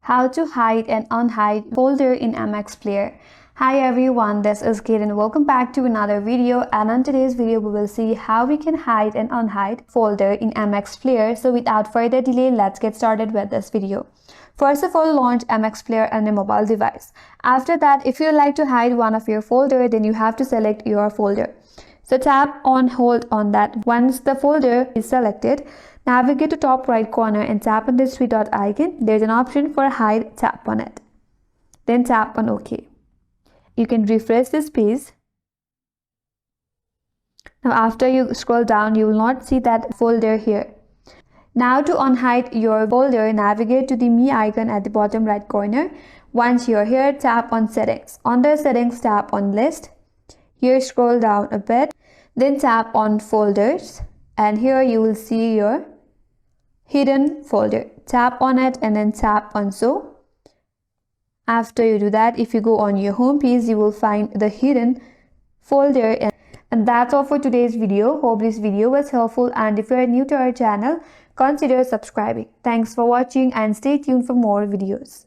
How to hide and unhide folder in MX Player. Hi everyone, this is Kate and welcome back to another video, and on today's video we will see how we can hide and unhide folder in MX Player. So without further delay, let's get started with this video. First of all, launch MX Player on a mobile device. After that, if you like to hide one of your folder, then you have to select your folder. So tap on, hold on that. Once the folder is selected, navigate to top right corner and tap on this three dot icon. There's an option for hide, tap on it. Then tap on OK. You can refresh this page. Now after you scroll down, you will not see that folder here. Now to unhide your folder, navigate to the Me icon at the bottom right corner. Once you're here, tap on Settings. Under Settings, tap on List. Here scroll down a bit. Then tap on Folders. And here you will see your hidden folder. Tap on it and then tap on Show. After you do that, if you go on your home page, you will find the hidden folder. And that's all for today's video. Hope this video was helpful, and if you are new to our channel, consider subscribing. Thanks for watching and stay tuned for more videos.